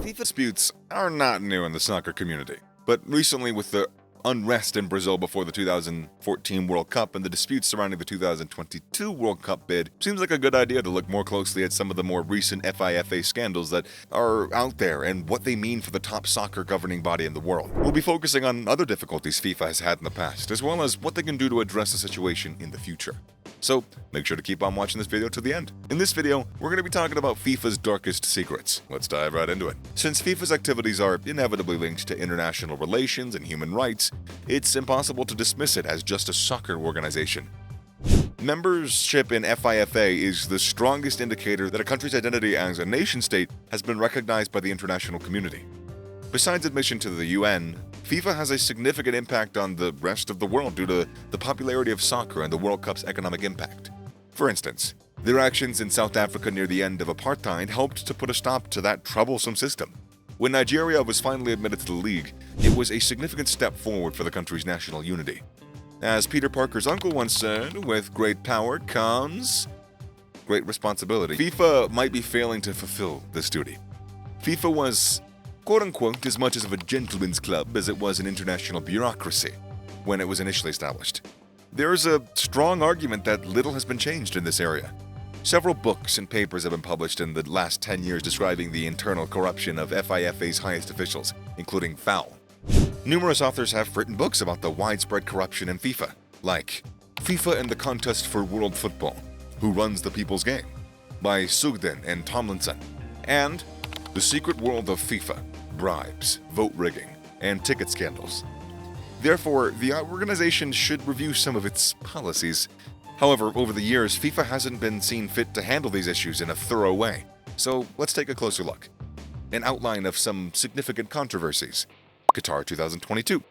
FIFA disputes are not new in the soccer community, but recently with the unrest in Brazil before the 2014 World Cup and the disputes surrounding the 2022 World Cup bid, seems like a good idea to look more closely at some of the more recent FIFA scandals that are out there and what they mean for the top soccer governing body in the world. We'll be focusing on other difficulties FIFA has had in the past, as well as what they can do to address the situation in the future. So, make sure to keep on watching this video to the end. In this video, we're going to be talking about FIFA's darkest secrets. Let's dive right into it. Since FIFA's activities are inevitably linked to international relations and human rights, it's impossible to dismiss it as just a soccer organization. Membership in FIFA is the strongest indicator that a country's identity as a nation-state has been recognized by the international community. Besides admission to the UN, FIFA has a significant impact on the rest of the world due to the popularity of soccer and the World Cup's economic impact. For instance, their actions in South Africa near the end of apartheid helped to put a stop to that troublesome system. When Nigeria was finally admitted to the league, it was a significant step forward for the country's national unity. As Peter Parker's uncle once said, with great power comes great responsibility. FIFA might be failing to fulfill this duty. FIFA was quote-unquote as much of a gentleman's club as it was an international bureaucracy when it was initially established. There is a strong argument that little has been changed in this area. Several books and papers have been published in the last 10 years describing the internal corruption of FIFA's highest officials, including Foul. Numerous authors have written books about the widespread corruption in FIFA, like FIFA and the Contest for World Football, Who Runs the People's Game, by Sugden and Tomlinson, and The Secret World of FIFA, Bribes, Vote Rigging, and Ticket Scandals. Therefore, the organization should review some of its policies. However, over the years, FIFA hasn't been seen fit to handle these issues in a thorough way. So let's take a closer look. An outline of some significant controversies. Qatar 2022.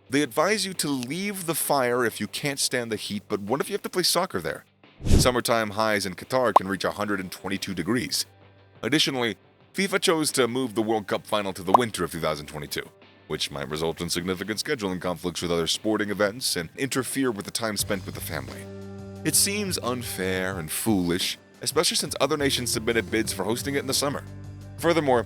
They advise you to leave the fire if you can't stand the heat, but what if you have to play soccer there? Summertime highs in Qatar can reach 122 degrees. Additionally, FIFA chose to move the World Cup final to the winter of 2022, which might result in significant scheduling conflicts with other sporting events and interfere with the time spent with the family. It seems unfair and foolish, especially since other nations submitted bids for hosting it in the summer. Furthermore,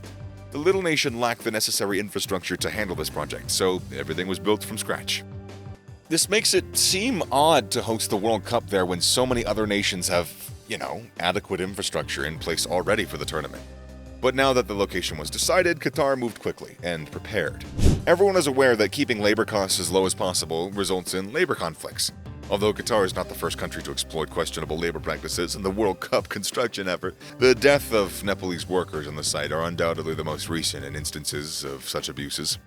the little nation lacked the necessary infrastructure to handle this project, so everything was built from scratch. This makes it seem odd to host the World Cup there when so many other nations have, adequate infrastructure in place already for the tournament. But now that the location was decided, Qatar moved quickly and prepared. Everyone is aware that keeping labor costs as low as possible results in labor conflicts. Although Qatar is not the first country to exploit questionable labor practices in the World Cup construction effort, the death of Nepalese workers on the site are undoubtedly the most recent in instances of such abuses.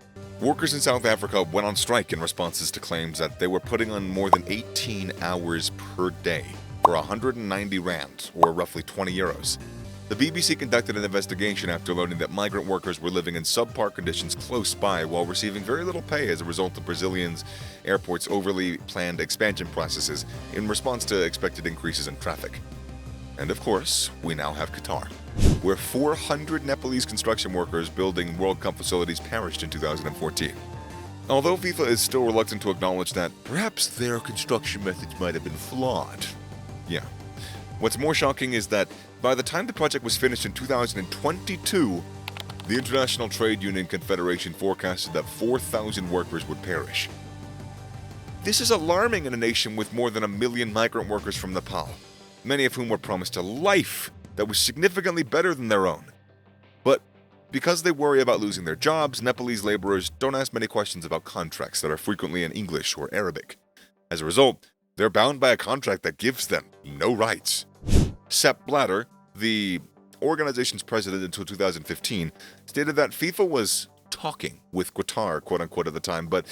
Workers in South Africa went on strike in responses to claims that they were putting on more than 18 hours per day for 190 rand, or roughly 20 euros. The BBC conducted an investigation after learning that migrant workers were living in subpar conditions close by while receiving very little pay as a result of Brazilians' airports' overly planned expansion processes in response to expected increases in traffic. And of course, we now have Qatar, where 400 Nepalese construction workers building World Cup facilities perished in 2014. Although FIFA is still reluctant to acknowledge that perhaps their construction methods might have been flawed. Yeah. What's more shocking is that by the time the project was finished in 2022, the International Trade Union Confederation forecasted that 4,000 workers would perish. This is alarming in a nation with more than 1 million migrant workers from Nepal, many of whom were promised a life that was significantly better than their own. But because they worry about losing their jobs, Nepalese laborers don't ask many questions about contracts that are frequently in English or Arabic. As a result, they're bound by a contract that gives them no rights. Sepp Blatter, the organization's president until 2015, stated that FIFA was talking with Qatar, quote-unquote, at the time, but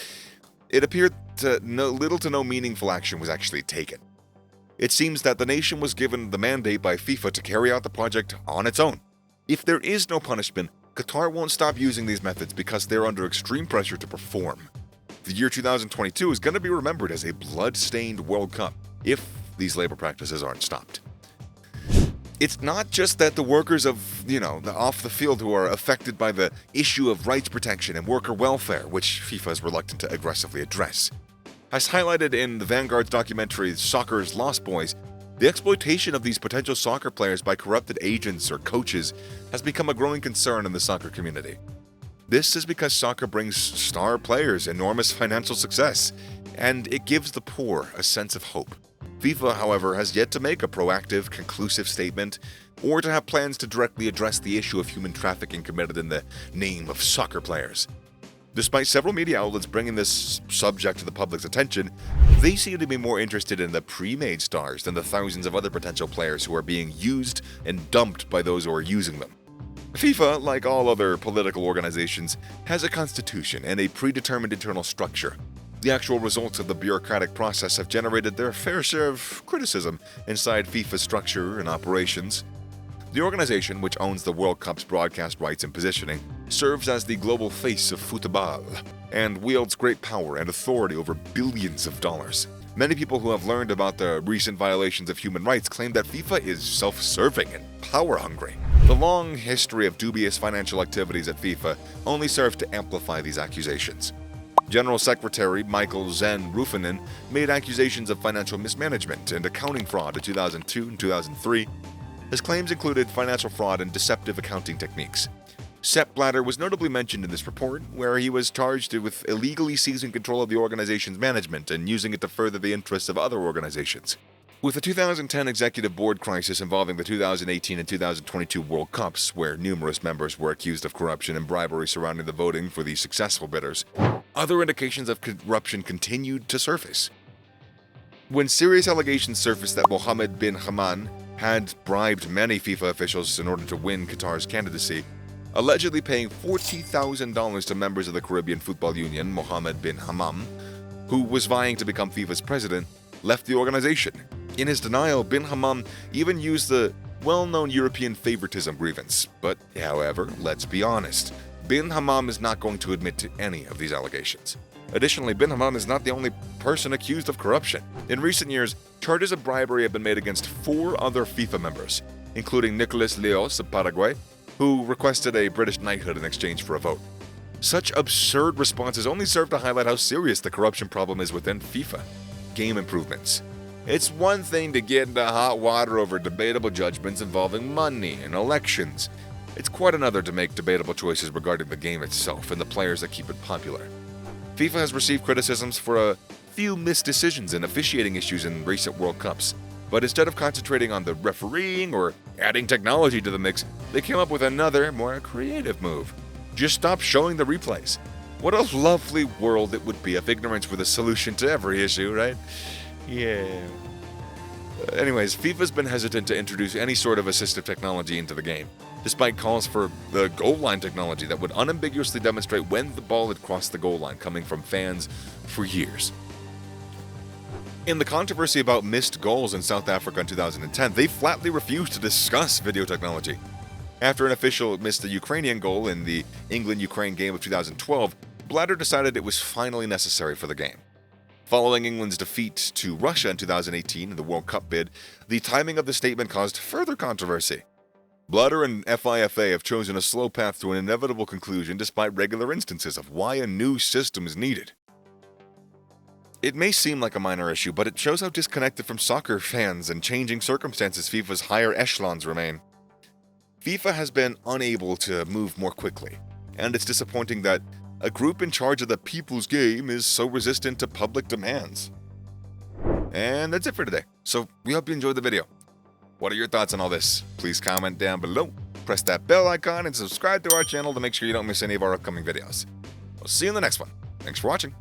it appeared that little to no meaningful action was actually taken. It seems that the nation was given the mandate by FIFA to carry out the project on its own. If there is no punishment, Qatar won't stop using these methods because they're under extreme pressure to perform. The year 2022 is going to be remembered as a blood-stained World Cup if these labor practices aren't stopped. It's not just that the workers of, the off the field who are affected by the issue of rights protection and worker welfare, which FIFA is reluctant to aggressively address. As highlighted in the Vanguard's documentary Soccer's Lost Boys, The exploitation of these potential soccer players by corrupted agents or coaches has become a growing concern in the soccer community. This is because soccer brings star players enormous financial success, and it gives the poor a sense of hope. FIFA, however, has yet to make a proactive, conclusive statement or to have plans to directly address the issue of human trafficking committed in the name of soccer players. Despite several media outlets bringing this subject to the public's attention, they seem to be more interested in the pre-made stars than the thousands of other potential players who are being used and dumped by those who are using them. FIFA, like all other political organizations, has a constitution and a predetermined internal structure. The actual results of the bureaucratic process have generated their fair share of criticism inside FIFA's structure and operations. The organization, which owns the World Cup's broadcast rights and positioning, serves as the global face of football and wields great power and authority over billions of dollars. Many people who have learned about the recent violations of human rights claim that FIFA is self-serving and power-hungry. The long history of dubious financial activities at FIFA only serves to amplify these accusations. General Secretary Michael Zen Ruoffinen made accusations of financial mismanagement and accounting fraud in 2002 and 2003. His claims included financial fraud and deceptive accounting techniques. Sepp Blatter was notably mentioned in this report, where he was charged with illegally seizing control of the organization's management and using it to further the interests of other organizations. With the 2010 executive board crisis involving the 2018 and 2022 World Cups, where numerous members were accused of corruption and bribery surrounding the voting for the successful bidders, other indications of corruption continued to surface. When serious allegations surfaced that Mohammed bin Hammam had bribed many FIFA officials in order to win Qatar's candidacy, allegedly paying $40,000 to members of the Caribbean Football Union, Mohammed bin Hammam, who was vying to become FIFA's president, left the organization. In his denial, bin Hammam even used the well-known European favoritism grievance. But, however, let's be honest, bin Hammam is not going to admit to any of these allegations. Additionally, bin Hammam is not the only person accused of corruption. In recent years, charges of bribery have been made against 4 other FIFA members, including Nicolas Leos of Paraguay, who requested a British knighthood in exchange for a vote. Such absurd responses only serve to highlight how serious the corruption problem is within FIFA. Game improvements. It's one thing to get into hot water over debatable judgments involving money and elections. It's quite another to make debatable choices regarding the game itself and the players that keep it popular. FIFA has received criticisms for a few missed decisions and officiating issues in recent World Cups, but instead of concentrating on the refereeing or adding technology to the mix, they came up with another, more creative move. Just stop showing the replays. What a lovely world it would be if ignorance were the solution to every issue, right? Yeah. Anyways, FIFA's been hesitant to introduce any sort of assistive technology into the game, despite calls for the goal line technology that would unambiguously demonstrate when the ball had crossed the goal line coming from fans for years. In the controversy about missed goals in South Africa in 2010, they flatly refused to discuss video technology. After an official missed the Ukrainian goal in the England-Ukraine game of 2012, Blatter decided it was finally necessary for the game. Following England's defeat to Russia in 2018 in the World Cup bid, the timing of the statement caused further controversy. Blatter and FIFA have chosen a slow path to an inevitable conclusion despite regular instances of why a new system is needed. It may seem like a minor issue, but it shows how disconnected from soccer fans and changing circumstances FIFA's higher echelons remain. FIFA has been unable to move more quickly, and it's disappointing that a group in charge of the people's game is so resistant to public demands. And that's it for today, so we hope you enjoyed the video. What are your thoughts on all this? Please comment down below, press that bell icon, and subscribe to our channel to make sure you don't miss any of our upcoming videos. We'll see you in the next one. Thanks for watching.